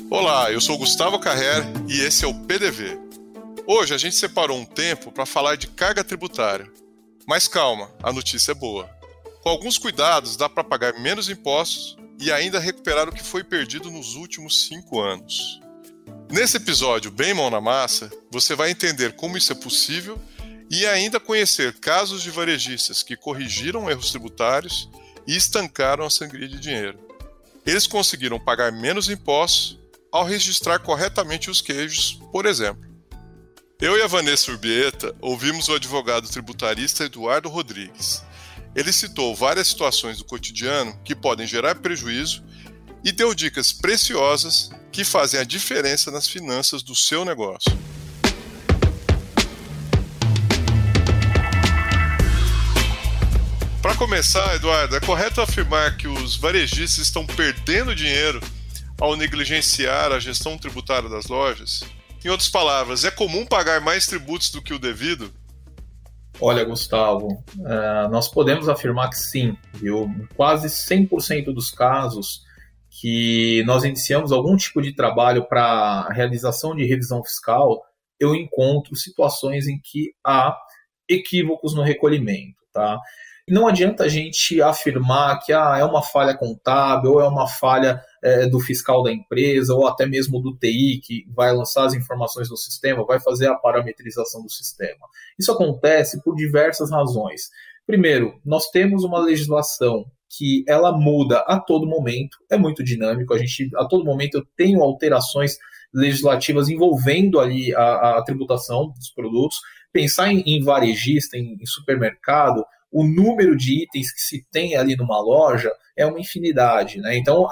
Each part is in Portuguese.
Olá, eu sou Gustavo Carrer e esse é o PDV. Hoje a gente separou um tempo para falar de carga tributária. Mas calma, a notícia é boa. Com alguns cuidados dá para pagar menos impostos e ainda recuperar o que foi perdido nos últimos 5 anos. Nesse episódio bem mão na massa, você vai entender como isso é possível e ainda conhecer casos de varejistas que corrigiram erros tributários e estancaram a sangria de dinheiro. Eles conseguiram pagar menos impostos ao registrar corretamente os queijos, por exemplo. Eu e a Vanessa Urbieta ouvimos o advogado tributarista Eduardo Rodrigues. Ele citou várias situações do cotidiano que podem gerar prejuízo e deu dicas preciosas que fazem a diferença nas finanças do seu negócio. Para começar, Eduardo, é correto afirmar que os varejistas estão perdendo dinheiro ao negligenciar a gestão tributária das lojas? Em outras palavras, é comum pagar mais tributos do que o devido? Olha, Gustavo, nós podemos afirmar que sim, viu? Quase 100% dos casos que nós iniciamos algum tipo de trabalho para realização de revisão fiscal, eu encontro situações em que há equívocos no recolhimento, tá? Não adianta a gente afirmar que é uma falha contábil, ou é uma falha do fiscal da empresa, ou até mesmo do TI, que vai lançar as informações no sistema, vai fazer a parametrização do sistema. Isso acontece por diversas razões. Primeiro, nós temos uma legislação que ela muda a todo momento, é muito dinâmico, a todo momento eu tenho alterações legislativas envolvendo ali a tributação dos produtos. Pensar em varejista, em supermercado, o número de itens que se tem ali numa loja é uma infinidade, né? Então,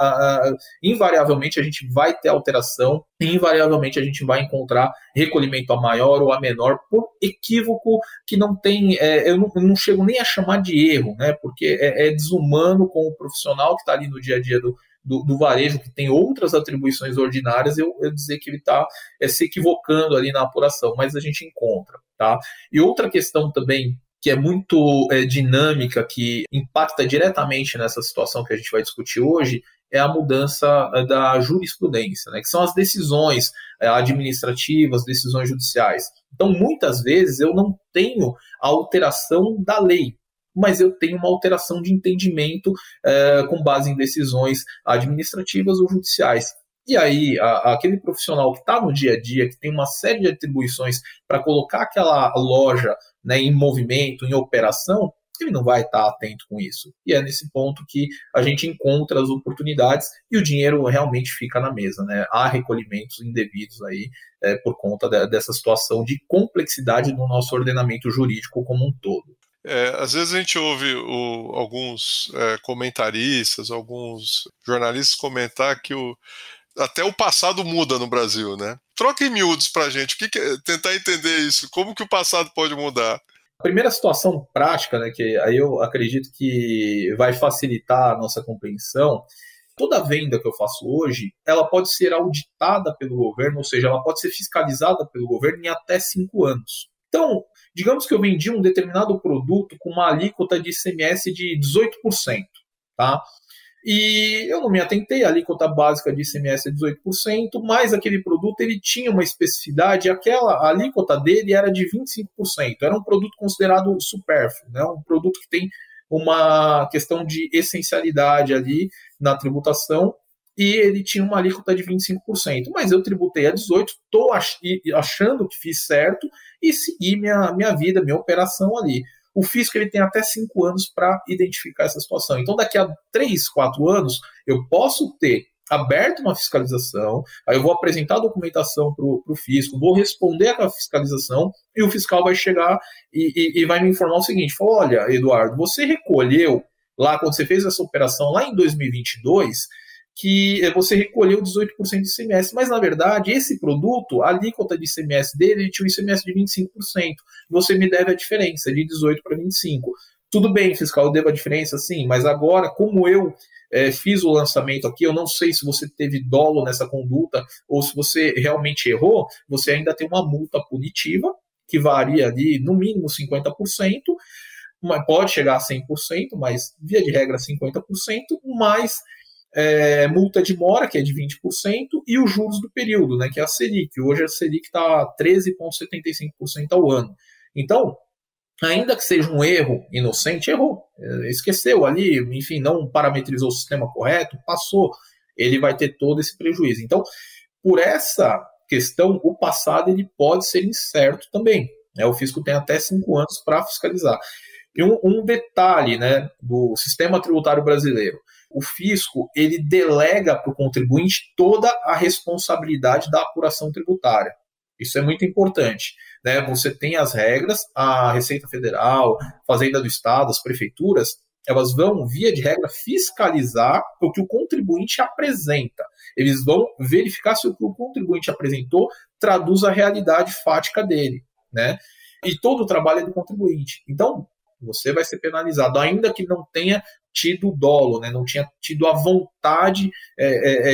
invariavelmente a gente vai ter alteração, e invariavelmente a gente vai encontrar recolhimento a maior ou a menor por equívoco que não tem, eu não chego nem a chamar de erro, né? Porque é desumano com o profissional que está ali no dia a dia do varejo, que tem outras atribuições ordinárias, eu dizer que ele está se equivocando ali na apuração, mas a gente encontra, tá? E outra questão também que é muito dinâmica, que impacta diretamente nessa situação que a gente vai discutir hoje, é a mudança da jurisprudência, né, que são as decisões administrativas, decisões judiciais. Então, muitas vezes, eu não tenho a alteração da lei, mas eu tenho uma alteração de entendimento com base em decisões administrativas ou judiciais. E aí, aquele profissional que está no dia a dia, que tem uma série de atribuições para colocar aquela loja, né, em movimento, em operação, ele não vai estar atento com isso. E é nesse ponto que a gente encontra as oportunidades e o dinheiro realmente fica na mesa, né? Há recolhimentos indevidos aí por conta dessa situação de complexidade no nosso ordenamento jurídico como um todo. Às vezes a gente ouve alguns comentaristas, alguns jornalistas comentar que até o passado muda no Brasil, né? Troca em miúdos pra gente, tentar entender isso, como que o passado pode mudar? A primeira situação prática, né, que aí eu acredito que vai facilitar a nossa compreensão, toda venda que eu faço hoje, ela pode ser auditada pelo governo, ou seja, ela pode ser fiscalizada pelo governo em até 5 anos. Então, digamos que eu vendi um determinado produto com uma alíquota de ICMS de 18%, tá? E eu não me atentei, a alíquota básica de ICMS é 18%, mas aquele produto ele tinha uma especificidade, a alíquota dele era de 25%, era um produto considerado supérfluo, né? Um produto que tem uma questão de essencialidade ali na tributação, e ele tinha uma alíquota de 25%, mas eu tributei a 18%, estou achando que fiz certo e segui minha vida, minha operação ali. O fisco ele tem até 5 anos para identificar essa situação. Então, daqui a 3, 4 anos, eu posso ter aberto uma fiscalização, aí eu vou apresentar a documentação para o fisco, vou responder aquela fiscalização, e o fiscal vai chegar e vai me informar o seguinte, fala, olha, Eduardo, você recolheu, lá quando você fez essa operação, lá em 2022, que você recolheu 18% de ICMS, mas na verdade esse produto, a alíquota de ICMS dele, ele tinha um ICMS de 25%, você me deve a diferença de 18 para 25%. Tudo bem, fiscal, eu devo a diferença, sim, mas agora, como eu fiz o lançamento aqui, eu não sei se você teve dolo nessa conduta ou se você realmente errou, você ainda tem uma multa punitiva, que varia ali no mínimo 50%, pode chegar a 100%, mas via de regra 50%, mais multa de mora, que é de 20%, e os juros do período, né, que é a Selic. Hoje a Selic está 13,75% ao ano. Então, ainda que seja um erro inocente, errou, esqueceu ali, enfim, não parametrizou o sistema correto, passou, ele vai ter todo esse prejuízo. Então, por essa questão, o passado ele pode ser incerto também. Né? O fisco tem até 5 anos para fiscalizar. E um detalhe, né, do sistema tributário brasileiro, o fisco ele delega para o contribuinte toda a responsabilidade da apuração tributária. Isso é muito importante. Né? Você tem as regras, a Receita Federal, Fazenda do Estado, as prefeituras, elas vão, via de regra, fiscalizar o que o contribuinte apresenta. Eles vão verificar se o que o contribuinte apresentou traduz a realidade fática dele. Né? E todo o trabalho é do contribuinte. Então, você vai ser penalizado, ainda que não tenha tido dolo, né? Não tinha tido a vontade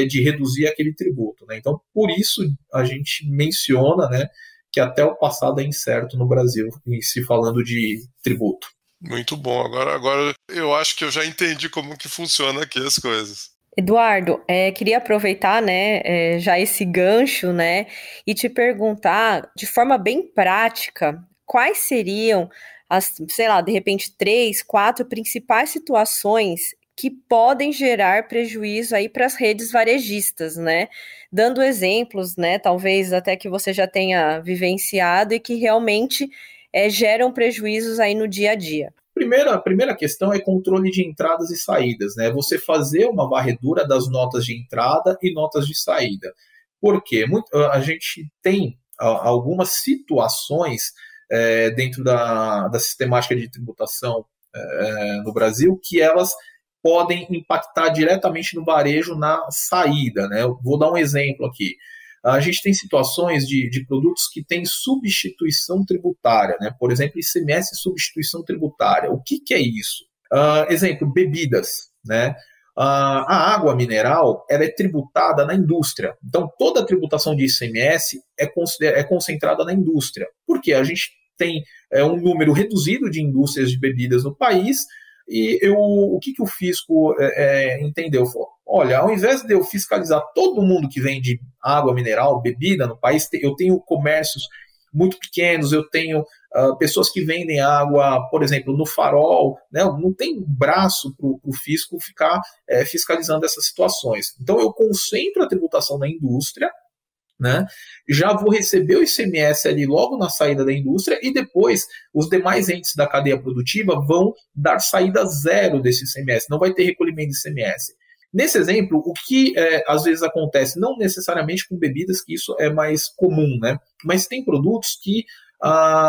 de reduzir aquele tributo. Né? Então, por isso, a gente menciona, né, que até o passado é incerto no Brasil, em se falando de tributo. Muito bom. Agora eu acho que eu já entendi como que funciona aqui as coisas. Eduardo, queria aproveitar, né, já esse gancho, né, e te perguntar, de forma bem prática, quais seriam as, sei lá, de repente 3, 4 principais situações que podem gerar prejuízo aí para as redes varejistas, né? Dando exemplos, né, talvez até que você já tenha vivenciado e que realmente geram prejuízos aí no dia a dia. A primeira questão é controle de entradas e saídas, né? Você fazer uma varredura das notas de entrada e notas de saída. Por quê? A gente tem algumas situações dentro da sistemática de tributação no Brasil que elas podem impactar diretamente no varejo na saída. Né? Eu vou dar um exemplo aqui. A gente tem situações de produtos que têm substituição tributária, né? Por exemplo, ICMS substituição tributária. O que é isso? Exemplo, bebidas. Né? A água mineral ela é tributada na indústria. Então, toda a tributação de ICMS é concentrada na indústria. Por quê? A gente tem um número reduzido de indústrias de bebidas no país. E o que o fisco entendeu? Falou, olha, ao invés de eu fiscalizar todo mundo que vende água mineral, bebida no país, eu tenho comércios muito pequenos, eu tenho pessoas que vendem água, por exemplo, no Farol, né? Não tem braço para o fisco ficar fiscalizando essas situações. Então eu concentro a tributação na indústria, né? Já vou receber o ICMS ali logo na saída da indústria e depois os demais entes da cadeia produtiva vão dar saída zero desse ICMS, não vai ter recolhimento de ICMS. Nesse exemplo, o que às vezes acontece, não necessariamente com bebidas, que isso é mais comum, né? Mas tem produtos que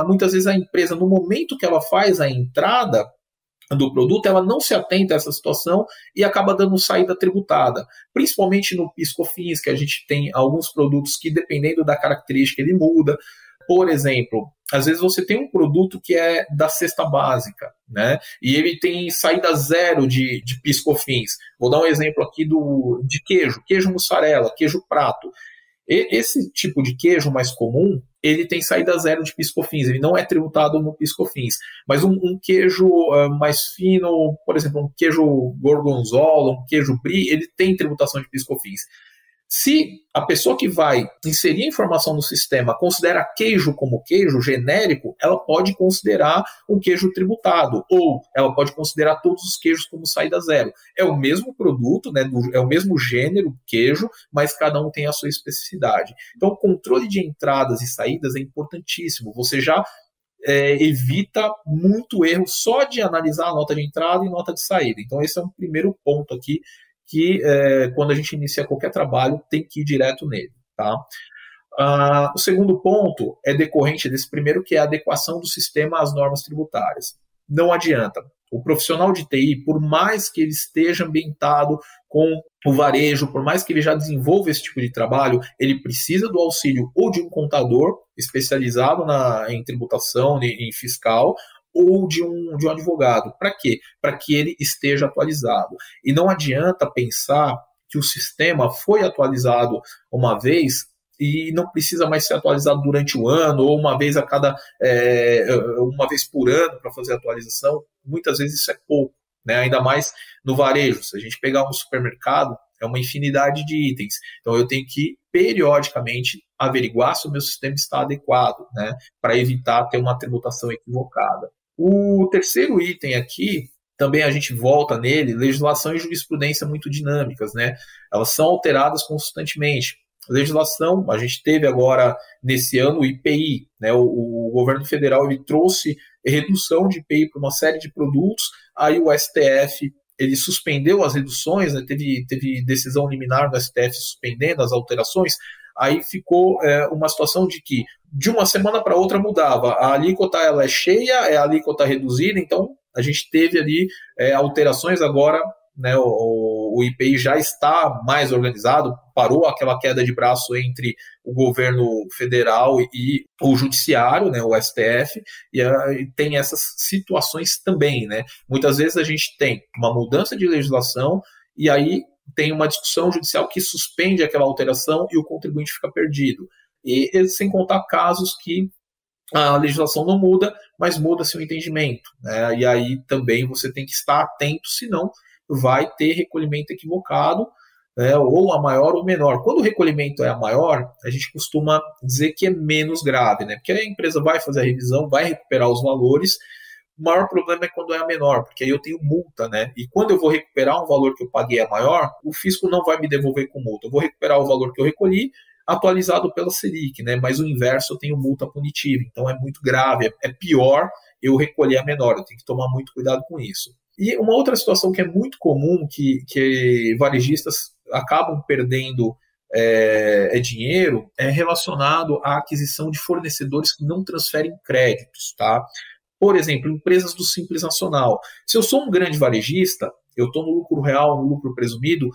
muitas vezes a empresa, no momento que ela faz a entrada do produto, ela não se atenta a essa situação e acaba dando saída tributada, principalmente no PIS/COFINS, que a gente tem alguns produtos que, dependendo da característica, ele muda. Por exemplo, às vezes você tem um produto que é da cesta básica, né? E ele tem saída zero de PIS/COFINS. Vou dar um exemplo aqui de queijo mussarela, queijo prato. Esse tipo de queijo mais comum, ele tem saída zero de PIS/COFINS, ele não é tributado no PIS/COFINS. Mas um queijo mais fino, por exemplo, um queijo gorgonzola, um queijo brie, ele tem tributação de PIS/COFINS. Se a pessoa que vai inserir a informação no sistema considera queijo como queijo genérico, ela pode considerar um queijo tributado, ou ela pode considerar todos os queijos como saída zero. É o mesmo produto, né, é o mesmo gênero queijo, mas cada um tem a sua especificidade. Então, o controle de entradas e saídas é importantíssimo. Você já evita muito erro só de analisar a nota de entrada e nota de saída. Então, esse é um primeiro ponto aqui que quando a gente inicia qualquer trabalho, tem que ir direto nele. Tá? O segundo ponto é decorrente desse primeiro, que é a adequação do sistema às normas tributárias. Não adianta. O profissional de TI, por mais que ele esteja ambientado com o varejo, por mais que ele já desenvolva esse tipo de trabalho, ele precisa do auxílio ou de um contador especializado em tributação, em fiscal, ou de um advogado. Para quê? Para que ele esteja atualizado. E não adianta pensar que o sistema foi atualizado uma vez e não precisa mais ser atualizado durante o ano, ou uma vez uma vez por ano para fazer a atualização. Muitas vezes isso é pouco, né? Ainda mais no varejo. Se a gente pegar um supermercado, é uma infinidade de itens. Então eu tenho que periodicamente averiguar se o meu sistema está adequado, né? Para evitar ter uma tributação equivocada. O terceiro item aqui, também a gente volta nele, legislação e jurisprudência muito dinâmicas, né? Elas são alteradas constantemente. Legislação, a gente teve agora, nesse ano, o IPI, né? O governo federal ele trouxe redução de IPI para uma série de produtos, aí o STF ele suspendeu as reduções, né? Teve decisão liminar do STF suspendendo as alterações, aí ficou uma situação de que de uma semana para outra mudava, a alíquota ela é cheia, a alíquota reduzida, então a gente teve ali alterações agora, né, o IPI já está mais organizado, parou aquela queda de braço entre o governo federal e o judiciário, né, o STF, e tem essas situações também, né? Muitas vezes a gente tem uma mudança de legislação e aí tem uma discussão judicial que suspende aquela alteração e o contribuinte fica perdido. E sem contar casos que a legislação não muda, mas muda-se o entendimento, né? E aí também você tem que estar atento, senão vai ter recolhimento equivocado, né? Ou a maior ou menor. Quando o recolhimento é a maior, a gente costuma dizer que é menos grave, né? Porque a empresa vai fazer a revisão, vai recuperar os valores. O maior problema é quando é a menor, porque aí eu tenho multa, né? E quando eu vou recuperar um valor que eu paguei a maior, o fisco não vai me devolver com multa. Eu vou recuperar o valor que eu recolhi, atualizado pela Selic, né? Mas o inverso eu tenho multa punitiva, então é muito grave, é pior eu recolher a menor, eu tenho que tomar muito cuidado com isso. E uma outra situação que é muito comum, que varejistas acabam perdendo dinheiro, é relacionado à aquisição de fornecedores que não transferem créditos, tá? Por exemplo, empresas do Simples Nacional. Se eu sou um grande varejista, eu estou no lucro real, no lucro presumido,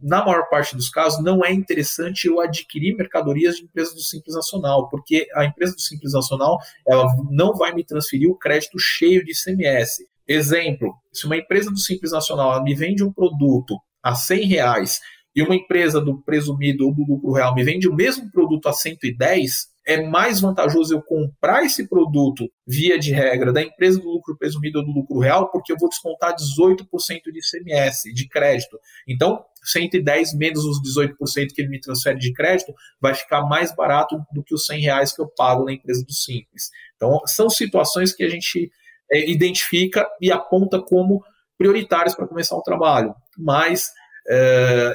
na maior parte dos casos, não é interessante eu adquirir mercadorias de empresas do Simples Nacional, porque a empresa do Simples Nacional ela não vai me transferir o crédito cheio de ICMS. Exemplo, se uma empresa do Simples Nacional ela me vende um produto a R$100 e uma empresa do presumido ou do lucro real me vende o mesmo produto a 110, é mais vantajoso eu comprar esse produto, via de regra, da empresa do lucro presumido ou do lucro real, porque eu vou descontar 18% de ICMS, de crédito. Então, 110 menos os 18% que ele me transfere de crédito, vai ficar mais barato do que os R$100 que eu pago na empresa do Simples. Então, são situações que a gente identifica e aponta como prioritárias para começar o trabalho. Mas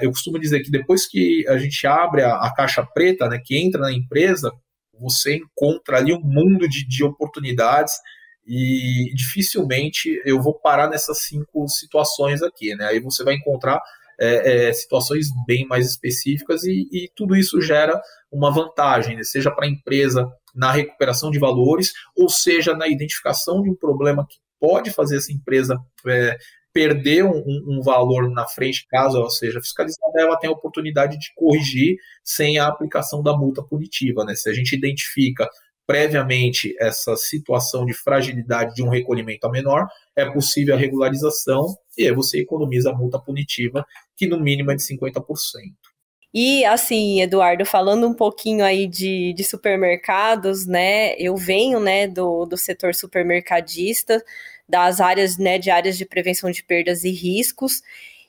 eu costumo dizer que depois que a gente abre a caixa preta, né, que entra na empresa, você encontra ali um mundo de oportunidades e dificilmente eu vou parar nessas 5 situações aqui, né? Aí você vai encontrar situações bem mais específicas e tudo isso gera uma vantagem, né? Seja para a empresa na recuperação de valores, ou seja, na identificação de um problema que pode fazer essa empresa perder um valor na frente, caso ela seja fiscalizada, ela tem a oportunidade de corrigir sem a aplicação da multa punitiva, né? Se a gente identifica previamente essa situação de fragilidade de um recolhimento a menor, é possível a regularização e aí você economiza a multa punitiva, que no mínimo é de 50%. E assim, Eduardo, falando um pouquinho aí de supermercados, né? Eu venho, né, do setor supermercadista, das áreas, né, de áreas de prevenção de perdas e riscos,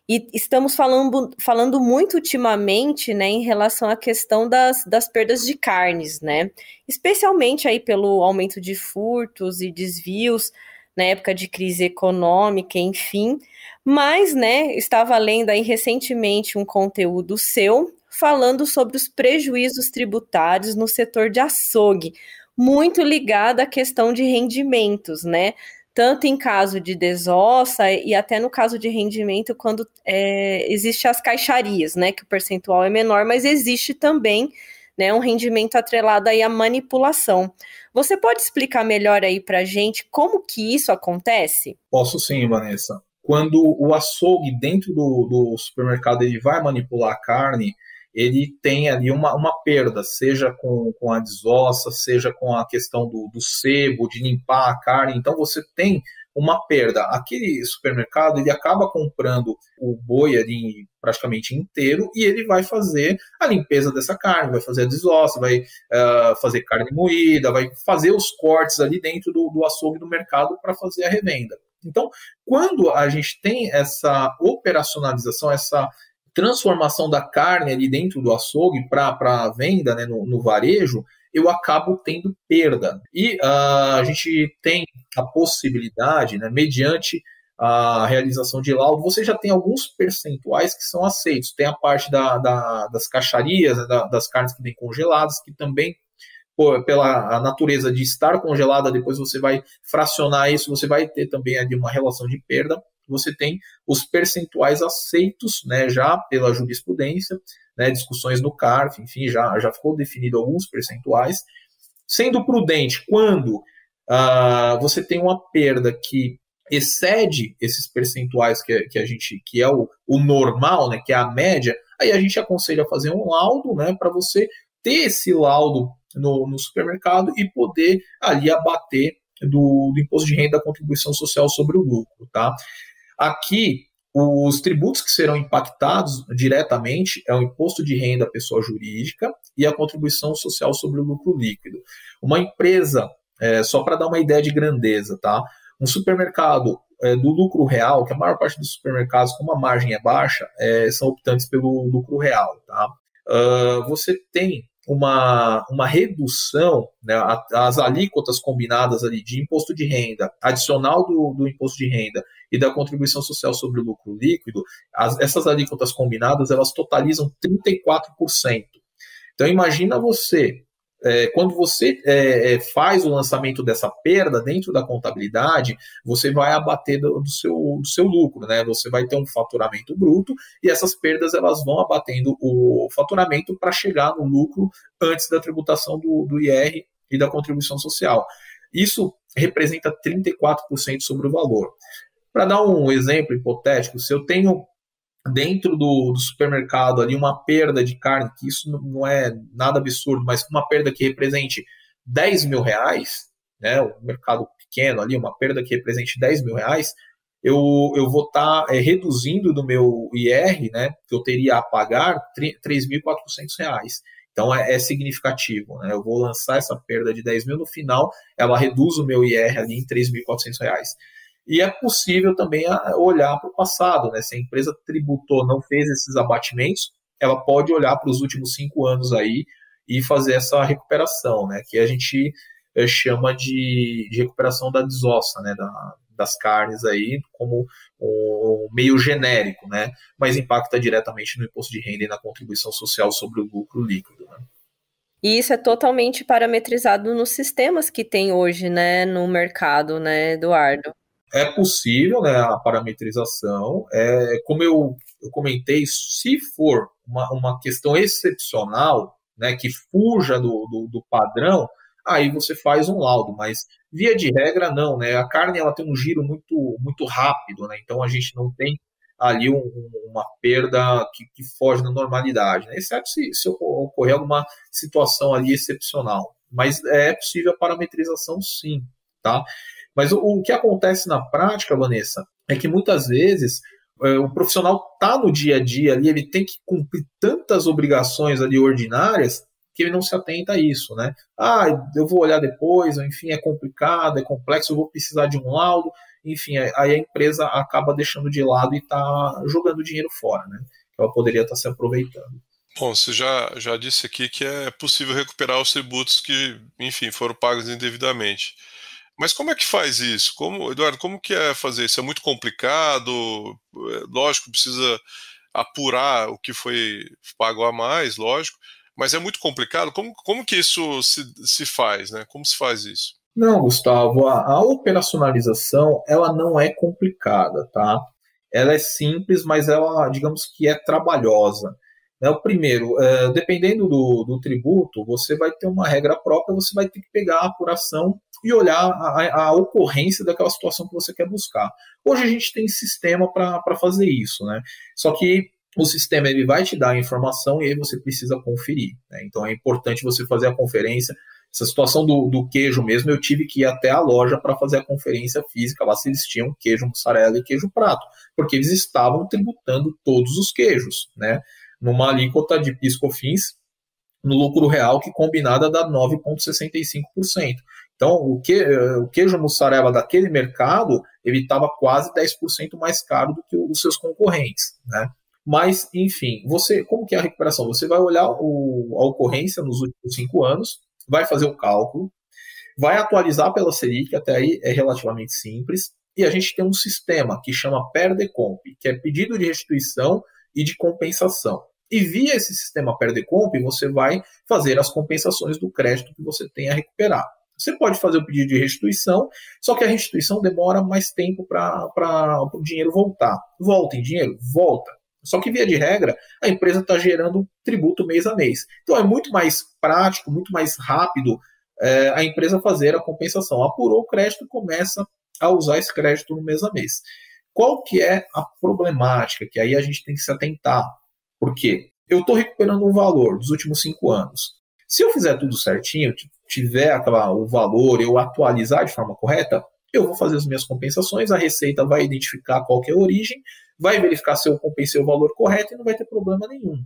e estamos falando muito ultimamente, né, em relação à questão das perdas de carnes, né? Especialmente aí pelo aumento de furtos e desvios na época de crise econômica, enfim. Mas, né, estava lendo aí recentemente um conteúdo seu falando sobre os prejuízos tributários no setor de açougue, muito ligado à questão de rendimentos, né? Tanto em caso de desossa e até no caso de rendimento quando existe as caixarias, né? Que o percentual é menor, mas existe também, né, um rendimento atrelado aí à manipulação. Você pode explicar melhor aí pra gente como que isso acontece? Posso sim, Vanessa. Quando o açougue dentro do supermercado ele vai manipular a carne, ele tem ali uma perda, seja com a desossa, seja com a questão do sebo, de limpar a carne. Então, você tem uma perda. Aquele supermercado, ele acaba comprando o boi ali praticamente inteiro e ele vai fazer a limpeza dessa carne, vai fazer a desossa, vai fazer carne moída, vai fazer os cortes ali dentro do açougue do mercado para fazer a revenda. Então, quando a gente tem essa operacionalização, essa transformação da carne ali dentro do açougue para a venda, né, no varejo, eu acabo tendo perda. E a gente tem a possibilidade, né, mediante a realização de laudo, você já tem alguns percentuais que são aceitos. Tem a parte das caixarias, né, das carnes que vêm congeladas, que também, pela natureza de estar congelada, depois você vai fracionar isso, você vai ter também ali uma relação de perda. Você tem os percentuais aceitos, né, já pela jurisprudência, né, discussões no CARF, enfim, já ficou definido alguns percentuais. Sendo prudente, quando você tem uma perda que excede esses percentuais que é o normal, né, que é a média, aí a gente aconselha fazer um laudo, né, para você ter esse laudo no supermercado e poder ali abater do imposto de renda da contribuição social sobre o lucro, tá? Aqui, os tributos que serão impactados diretamente é o imposto de renda à pessoa jurídica e a contribuição social sobre o lucro líquido. Uma empresa, só para dar uma ideia de grandeza, tá? Um supermercado do lucro real, que a maior parte dos supermercados, como a margem é baixa, são optantes pelo lucro real, tá? Você tem uma redução, né, as alíquotas combinadas ali de imposto de renda, adicional do imposto de renda e da contribuição social sobre o lucro líquido, essas alíquotas combinadas, elas totalizam 34%. Então, imagina você, quando você faz o lançamento dessa perda dentro da contabilidade, você vai abater do seu lucro, né? Você vai ter um faturamento bruto e essas perdas elas vão abatendo o faturamento para chegar no lucro antes da tributação do IR e da contribuição social. Isso representa 34% sobre o valor. Para dar um exemplo hipotético, se eu tenho dentro do supermercado ali uma perda de carne, que isso não é nada absurdo, mas uma perda que represente 10 mil reais, né, um mercado pequeno ali, uma perda que represente 10 mil reais, eu vou estar reduzindo do meu IR, né, que eu teria a pagar, R$3.400. Então é significativo, né? Eu vou lançar essa perda de 10 mil, no final ela reduz o meu IR ali em R$3.400. E é possível também olhar para o passado, né? Se a empresa tributou, não fez esses abatimentos, ela pode olhar para os últimos 5 anos aí e fazer essa recuperação, né? Que a gente chama de recuperação da desossa, né? Das carnes aí, como um meio genérico, né? Mas impacta diretamente no imposto de renda e na contribuição social sobre o lucro líquido, né? E isso é totalmente parametrizado nos sistemas que tem hoje, né, no mercado, né, Eduardo? É possível, né, a parametrização, como eu comentei, se for uma questão excepcional, né, que fuja do padrão, aí você faz um laudo, mas via de regra não, né, a carne ela tem um giro muito, muito rápido, né, então a gente não tem ali uma perda que foge da normalidade, né, exceto se ocorrer alguma situação ali excepcional, mas é possível a parametrização sim, tá? Mas o que acontece na prática, Vanessa, é que muitas vezes o profissional está no dia a dia ali, ele tem que cumprir tantas obrigações ali ordinárias que ele não se atenta a isso, né? Eu vou olhar depois, enfim, é complicado, é complexo, eu vou precisar de um laudo, enfim, aí a empresa acaba deixando de lado e está jogando dinheiro fora, né? Ela poderia estar se aproveitando. Bom, você já disse aqui que é possível recuperar os tributos que, enfim, foram pagos indevidamente. Mas como é que faz isso? Eduardo, como que é fazer isso? É muito complicado? Lógico, precisa apurar o que foi pago a mais, lógico, mas é muito complicado. Como que isso se faz, né? Como se faz isso? Não, Gustavo, a operacionalização, ela não é complicada, tá? Ela é simples, mas ela, digamos que é trabalhosa. O primeiro, dependendo do tributo, você vai ter uma regra própria, você vai ter que pegar a apuração e olhar a ocorrência daquela situação que você quer buscar. Hoje a gente tem sistema para fazer isso, né? Só que o sistema ele vai te dar a informação e aí você precisa conferir, né? Então é importante você fazer a conferência Essa situação do queijo mesmo, eu tive que ir até a loja para fazer a conferência física lá se eles tinham queijo mussarela e queijo prato, porque eles estavam tributando todos os queijos, né? Numa alíquota de PIS/COFINS no lucro real que combinada dá 9,65%. Então, o queijo mussarela daquele mercado, ele estava quase 10% mais caro do que os seus concorrentes, né? Mas, enfim, como que é a recuperação? Você vai olhar a ocorrência nos últimos 5 anos, vai fazer o cálculo, vai atualizar pela Selic, até aí é relativamente simples, e a gente tem um sistema que chama PERDECOMP, que é pedido de restituição e de compensação. E via esse sistema PERDECOMP, você vai fazer as compensações do crédito que você tem a recuperar. Você pode fazer o pedido de restituição, só que a restituição demora mais tempo para o dinheiro voltar. Volta em dinheiro? Volta. Só que, via de regra, a empresa está gerando tributo mês a mês. Então, é muito mais prático, muito mais rápido a empresa fazer a compensação. Apurou o crédito e começa a usar esse crédito no mês a mês. Qual que é a problemática? Que aí a gente tem que se atentar. Por quê? Eu estou recuperando um valor dos últimos 5 anos. Se eu fizer tudo certinho, tiver o valor, eu atualizar de forma correta, eu vou fazer as minhas compensações, a Receita vai identificar qual que é a origem, vai verificar se eu compensei o valor correto e não vai ter problema nenhum.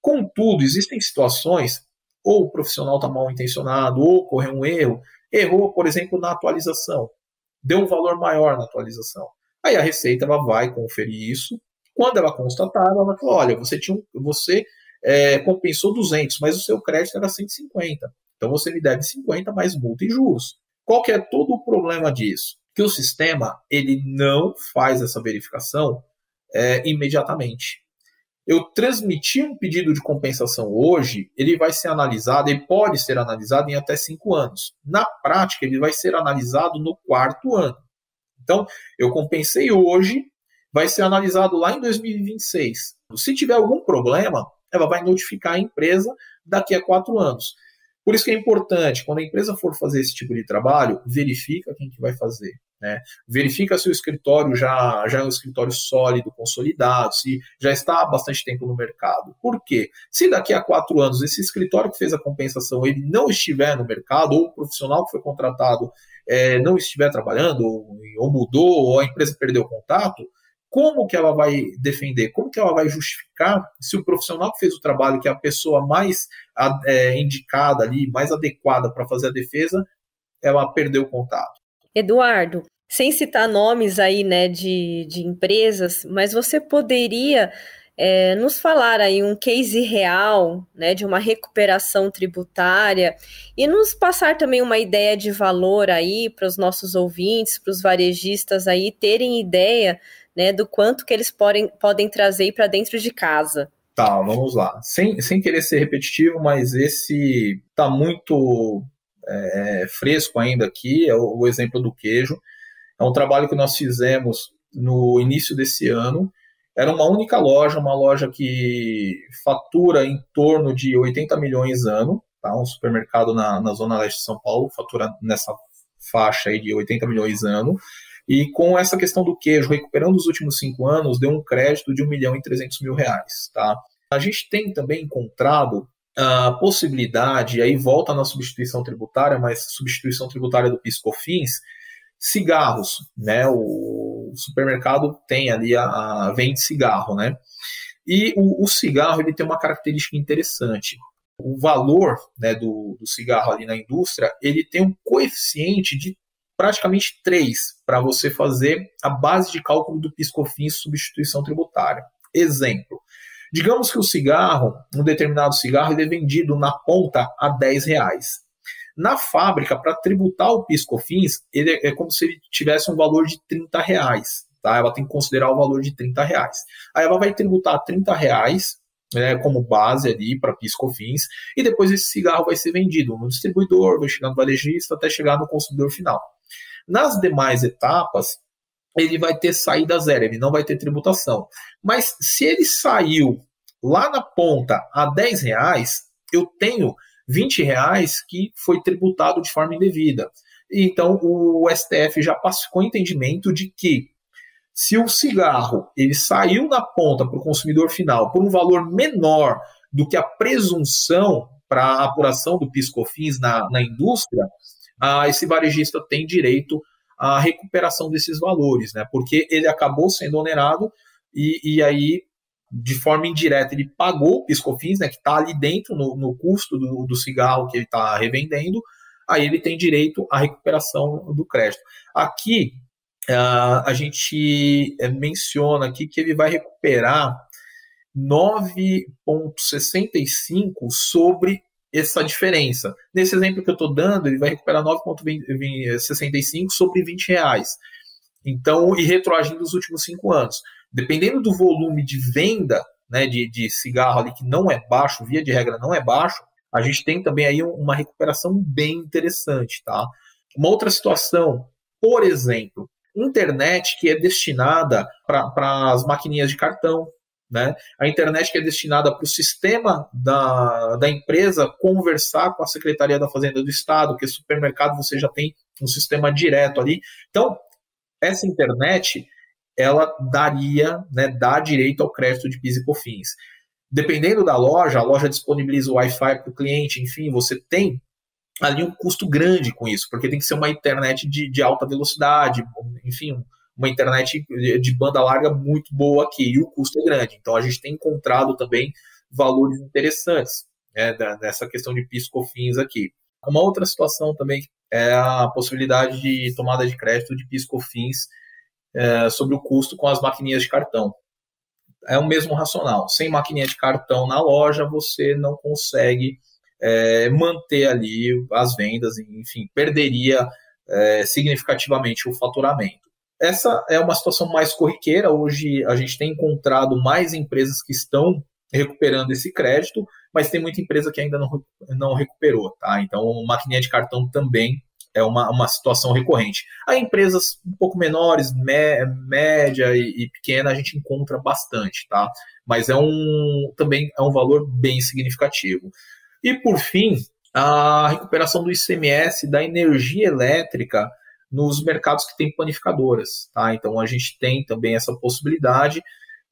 Contudo, existem situações, ou o profissional está mal intencionado, ou ocorreu um erro, errou, por exemplo, na atualização, deu um valor maior na atualização. Aí a Receita ela vai conferir isso, quando ela constatar, ela vai falar, olha, você compensou 200, mas o seu crédito era 150. Então você me deve 50 mais multa e juros. Qual que é todo o problema disso? Que o sistema ele não faz essa verificação imediatamente. Eu transmitir um pedido de compensação hoje, ele vai ser analisado, ele pode ser analisado em até 5 anos. Na prática, ele vai ser analisado no 4º ano. Então, eu compensei hoje, vai ser analisado lá em 2026. Se tiver algum problema, ela vai notificar a empresa daqui a 4 anos. Por isso que é importante, quando a empresa for fazer esse tipo de trabalho, verifica quem que vai fazer. Né? Verifica se o escritório já é um escritório sólido, consolidado, se já está há bastante tempo no mercado. Por quê? Se daqui a 4 anos esse escritório que fez a compensação ele não estiver no mercado, ou o profissional que foi contratado não estiver trabalhando, ou mudou, ou a empresa perdeu o contato, como que ela vai defender? Como que ela vai justificar se o profissional que fez o trabalho, que é a pessoa mais indicada ali, mais adequada para fazer a defesa, ela perdeu o contato? Eduardo, sem citar nomes aí, né, de empresas, mas você poderia nos falar aí um case real, né, de uma recuperação tributária e nos passar também uma ideia de valor aí para os nossos ouvintes, para os varejistas aí terem ideia, né, do quanto que eles podem trazer para dentro de casa. Tá, vamos lá. Sem querer ser repetitivo, mas esse está muito fresco ainda aqui, é o exemplo do queijo. É um trabalho que nós fizemos no início desse ano. Era uma única loja, uma loja que fatura em torno de 80 milhões ano, tá? Um supermercado na Zona Leste de São Paulo, fatura nessa faixa aí de 80 milhões ano. E com essa questão do queijo, recuperando os últimos 5 anos, deu um crédito de R$1.300.000. Tá? A gente tem também encontrado a possibilidade, aí volta na substituição tributária, mas substituição tributária do PIS/COFINS, cigarros, né? O supermercado tem ali vende cigarro, né? E o cigarro ele tem uma característica interessante. O valor, né, do cigarro ali na indústria, ele tem um coeficiente de praticamente 3 para você fazer a base de cálculo do PIS/COFINS substituição tributária. Exemplo, digamos que o cigarro, um determinado cigarro, ele é vendido na ponta a R$10. Na fábrica, para tributar o PIS/COFINS, ele é como se ele tivesse um valor de R$30. Tá? Ela tem que considerar o valor de R$30. Aí ela vai tributar R$30, né, como base ali para PIS/COFINS, e depois esse cigarro vai ser vendido no distribuidor, vai chegar no varejista, até chegar no consumidor final. Nas demais etapas, ele vai ter saída zero, ele não vai ter tributação. Mas se ele saiu lá na ponta a R$10, eu tenho R$20 que foi tributado de forma indevida. Então o STF já pacificou o entendimento de que se o cigarro ele saiu na ponta para o consumidor final por um valor menor do que a presunção para a apuração do PIS/COFINS na indústria, esse varejista tem direito à recuperação desses valores, né? Porque ele acabou sendo onerado e aí, de forma indireta, ele pagou o PIS/COFINS, né, que está ali dentro no custo do cigarro que ele está revendendo, aí ele tem direito à recuperação do crédito. Aqui, a gente menciona aqui que ele vai recuperar 9,65 sobre essa diferença. Nesse exemplo que eu estou dando, ele vai recuperar 9,65 sobre R$20. Então, e retroagindo os últimos 5 anos. Dependendo do volume de venda, né, de cigarro ali que não é baixo, via de regra não é baixo, a gente tem também aí uma recuperação bem interessante, tá? Uma outra situação, por exemplo, internet que é destinada para as maquininhas de cartão, né? A internet que é destinada para o sistema da empresa conversar com a Secretaria da Fazenda do Estado, porque supermercado você já tem um sistema direto ali. Então, essa internet, ela daria, né, dá direito ao crédito de PIS e COFINS. Dependendo da loja, a loja disponibiliza o Wi-Fi para o cliente, enfim, você tem ali um custo grande com isso, porque tem que ser uma internet de alta velocidade, enfim, uma internet de banda larga muito boa aqui, e o custo é grande. Então, a gente tem encontrado também valores interessantes, né, nessa questão de PIS/COFINS aqui. Uma outra situação também é a possibilidade de tomada de crédito de PIS/COFINS sobre o custo com as maquininhas de cartão. É o mesmo racional. Sem maquininha de cartão na loja, você não consegue manter ali as vendas, enfim, perderia significativamente o faturamento. Essa é uma situação mais corriqueira. Hoje a gente tem encontrado mais empresas que estão recuperando esse crédito, mas tem muita empresa que ainda não recuperou, tá? Então, maquininha de cartão também é uma situação recorrente. Há empresas um pouco menores, média e pequena, a gente encontra bastante, tá? Mas também é um valor bem significativo. E, por fim, a recuperação do ICMS da energia elétrica nos mercados que tem panificadoras, tá? Então, a gente tem também essa possibilidade.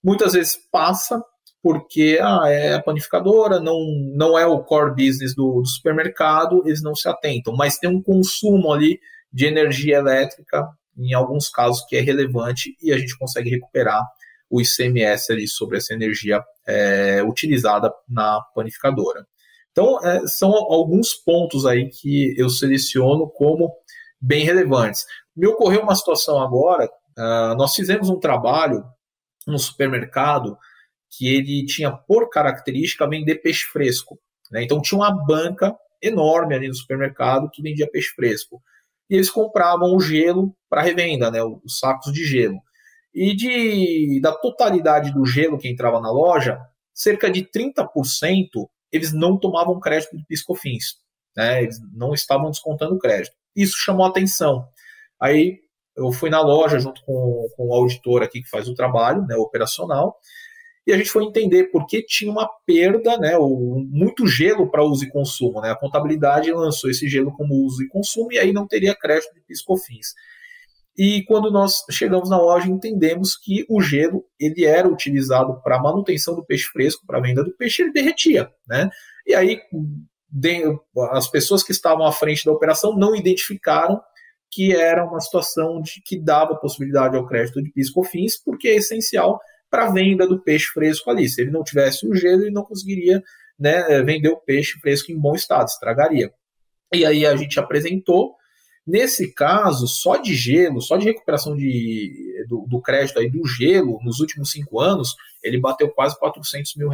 Muitas vezes passa porque é a panificadora, não é o core business do supermercado, eles não se atentam, mas tem um consumo ali de energia elétrica, em alguns casos, que é relevante, e a gente consegue recuperar o ICMS ali sobre essa energia utilizada na panificadora. Então, são alguns pontos aí que eu seleciono como bem relevantes. Me ocorreu uma situação agora, nós fizemos um trabalho no supermercado que ele tinha por característica vender peixe fresco, né? Então tinha uma banca enorme ali no supermercado que vendia peixe fresco. E eles compravam o gelo para revenda, né? Os sacos de gelo. E da totalidade do gelo que entrava na loja, cerca de 30% eles não tomavam crédito de PIS/COFINS, né? Eles não estavam descontando o crédito. Isso chamou a atenção. Aí eu fui na loja junto com o auditor aqui que faz o trabalho, né, operacional, e a gente foi entender por que tinha uma perda, né, muito gelo para uso e consumo, né? A contabilidade lançou esse gelo como uso e consumo e aí não teria crédito de PIS/COFINS. E quando nós chegamos na loja, entendemos que o gelo ele era utilizado para manutenção do peixe fresco, para venda do peixe, ele derretia, né? E aí as pessoas que estavam à frente da operação não identificaram que era uma situação que dava possibilidade ao crédito de PIS/COFINS, porque é essencial para a venda do peixe fresco ali. Se ele não tivesse o gelo, ele não conseguiria, né, vender o peixe fresco em bom estado, estragaria. E aí a gente apresentou, nesse caso, só de gelo, só de recuperação do crédito aí do gelo, nos últimos 5 anos, ele bateu quase R$400 mil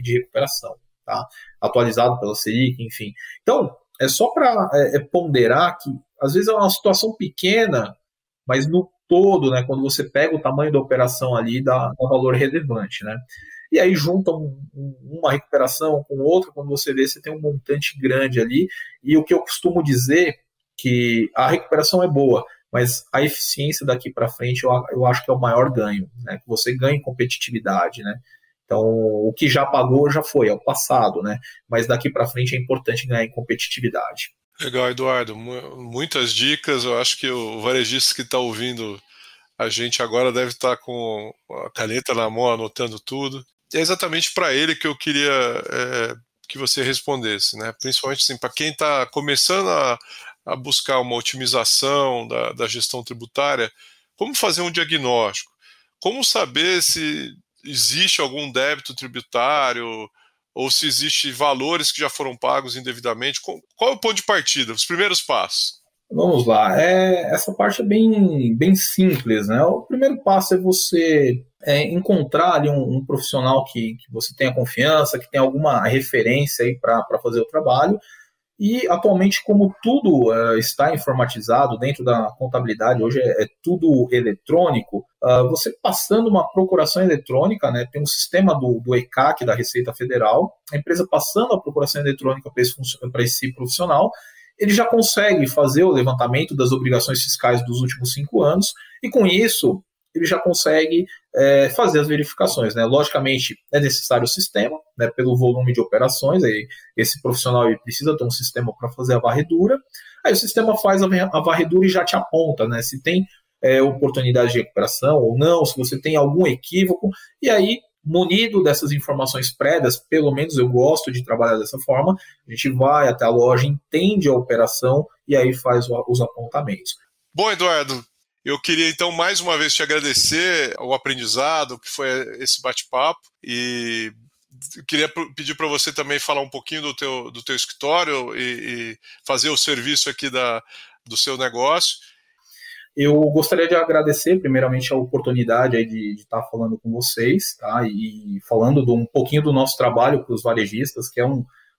de recuperação, tá? Atualizado pela Selic, enfim. Então, é só para ponderar que, às vezes, é uma situação pequena, mas no todo, né, quando você pega o tamanho da operação ali, dá um valor relevante, né? E aí junta uma recuperação com outra, quando você vê, você tem um montante grande ali, e o que eu costumo dizer, que a recuperação é boa, mas a eficiência daqui para frente eu acho que é o maior ganho, né? Que você ganha em competitividade, né? Então, o que já pagou já foi, é o passado, né? Mas daqui para frente é importante ganhar em competitividade. Legal, Eduardo. Muitas dicas. Eu acho que o varejista que está ouvindo a gente agora deve estar com a caneta na mão, anotando tudo. E é exatamente para ele que eu queria que você respondesse, né? Principalmente assim, para quem está começando a buscar uma otimização da gestão tributária, como fazer um diagnóstico? Como saber se existe algum débito tributário ou se existem valores que já foram pagos indevidamente? Qual é o ponto de partida, os primeiros passos? Vamos lá, essa parte é bem simples, né? O primeiro passo é você encontrar ali um profissional que você tenha confiança, que tenha alguma referência aí para fazer o trabalho. E atualmente, como tudo está informatizado dentro da contabilidade, hoje é tudo eletrônico, você passando uma procuração eletrônica, né, tem um sistema do ECAC, da Receita Federal, a empresa passando a procuração eletrônica para esse profissional, ele já consegue fazer o levantamento das obrigações fiscais dos últimos 5 anos, e com isso ele já consegue fazer as verificações, né? Logicamente, é necessário o sistema, né, pelo volume de operações, aí esse profissional ele precisa ter um sistema para fazer a varredura, aí o sistema faz a varredura e já te aponta, né, se tem oportunidade de recuperação ou não, se você tem algum equívoco, e aí, munido dessas informações prévias, pelo menos eu gosto de trabalhar dessa forma, a gente vai até a loja, entende a operação e aí faz os apontamentos. Bom, Eduardo, eu queria então mais uma vez te agradecer o aprendizado que foi esse bate-papo e queria pedir para você também falar um pouquinho do teu escritório e fazer o serviço aqui do seu negócio. Eu gostaria de agradecer primeiramente a oportunidade aí de estar falando com vocês, tá? E falando um pouquinho do nosso trabalho para os varejistas, que é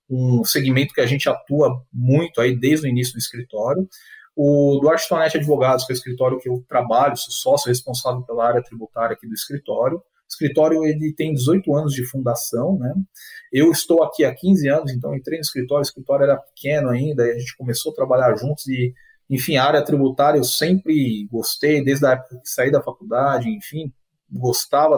um segmento que a gente atua muito aí desde o início do escritório. O Duarte Tonetti Advogados, que é o escritório que eu trabalho, sou sócio responsável pela área tributária aqui do escritório. O escritório ele tem 18 anos de fundação, né? Eu estou aqui há 15 anos, então entrei no escritório, o escritório era pequeno ainda, e a gente começou a trabalhar juntos e, enfim, a área tributária eu sempre gostei, desde a época que saí da faculdade, enfim, gostava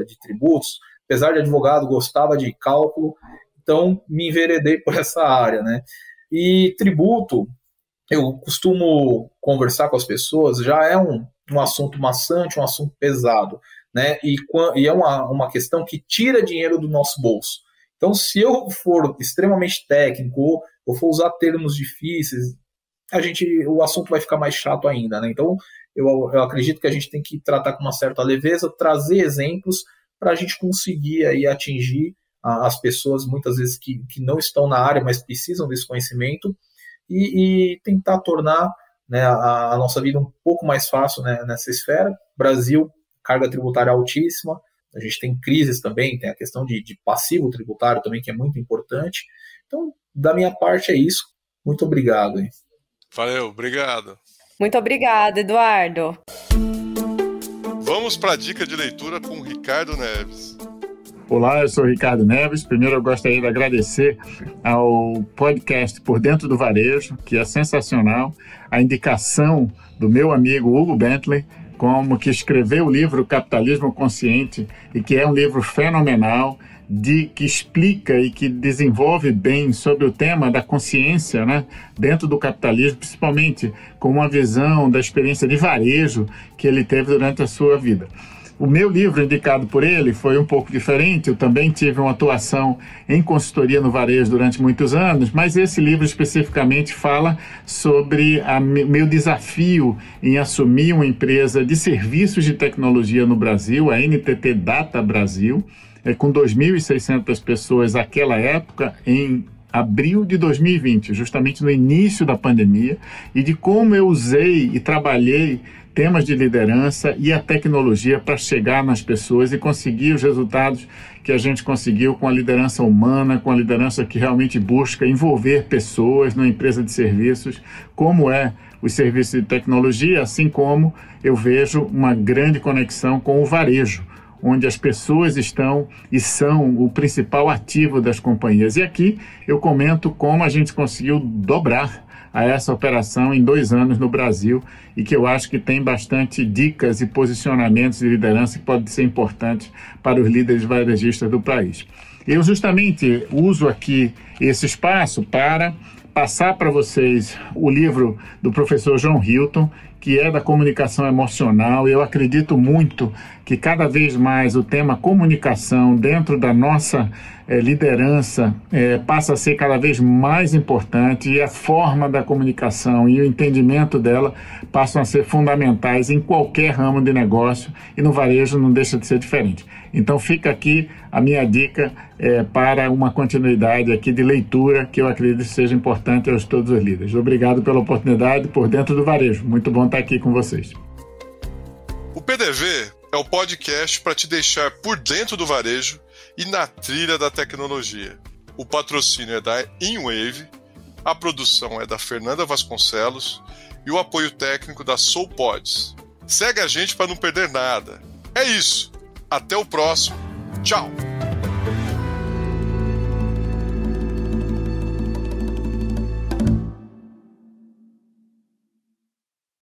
de tributos, apesar de advogado, gostava de cálculo, então me enveredei por essa área, né? E tributo, eu costumo conversar com as pessoas, já é um assunto maçante, um assunto pesado, né? E é uma questão que tira dinheiro do nosso bolso. Então, se eu for extremamente técnico ou for usar termos difíceis, o assunto vai ficar mais chato ainda, né? Então, eu acredito que a gente tem que tratar com uma certa leveza, trazer exemplos para a gente conseguir aí atingir as pessoas, muitas vezes que não estão na área, mas precisam desse conhecimento, e tentar tornar, né, a nossa vida um pouco mais fácil, né, nessa esfera. Brasil, carga tributária altíssima, a gente tem crises também, tem a questão de passivo tributário também, que é muito importante. Então, da minha parte é isso. Muito obrigado. Hein? Valeu, obrigado. Muito obrigada, Eduardo. Vamos para a dica de leitura com o Ricardo Neves. Olá, eu sou o Ricardo Neves. Primeiro eu gostaria de agradecer ao podcast Por Dentro do Varejo, que é sensacional, a indicação do meu amigo Hugo Bentley, como que escreveu o livro Capitalismo Consciente, e que é um livro fenomenal, que explica e que desenvolve bem sobre o tema da consciência, né, dentro do capitalismo, principalmente com uma visão da experiência de varejo que ele teve durante a sua vida. O meu livro indicado por ele foi um pouco diferente. Eu também tive uma atuação em consultoria no varejo durante muitos anos, mas esse livro especificamente fala sobre meu desafio em assumir uma empresa de serviços de tecnologia no Brasil, a NTT Data Brasil, com 2.600 pessoas naquela época, em abril de 2020, justamente no início da pandemia, e de como eu usei e trabalhei temas de liderança e a tecnologia para chegar nas pessoas e conseguir os resultados que a gente conseguiu com a liderança humana, com a liderança que realmente busca envolver pessoas numa empresa de serviços, como é os serviços de tecnologia, assim como eu vejo uma grande conexão com o varejo, onde as pessoas estão e são o principal ativo das companhias. E aqui eu comento como a gente conseguiu dobrar a essa operação em 2 anos no Brasil, e que eu acho que tem bastante dicas e posicionamentos de liderança que podem ser importantes para os líderes varejistas do país. Eu justamente uso aqui esse espaço para passar para vocês o livro do professor John Hilton, que é da comunicação emocional. Eu acredito muito que cada vez mais o tema comunicação dentro da nossa liderança passa a ser cada vez mais importante, e a forma da comunicação e o entendimento dela passam a ser fundamentais em qualquer ramo de negócio, e no varejo não deixa de ser diferente. Então fica aqui a minha dica para uma continuidade aqui de leitura, que eu acredito que seja importante aos todos os líderes. Obrigado pela oportunidade por Dentro do Varejo. Muito bom estar aqui com vocês. O PDV é o podcast para te deixar por dentro do varejo e na trilha da tecnologia. O patrocínio é da InWave, a produção é da Fernanda Vasconcelos e o apoio técnico da SoulPods. Segue a gente para não perder nada. É isso. Até o próximo. Tchau.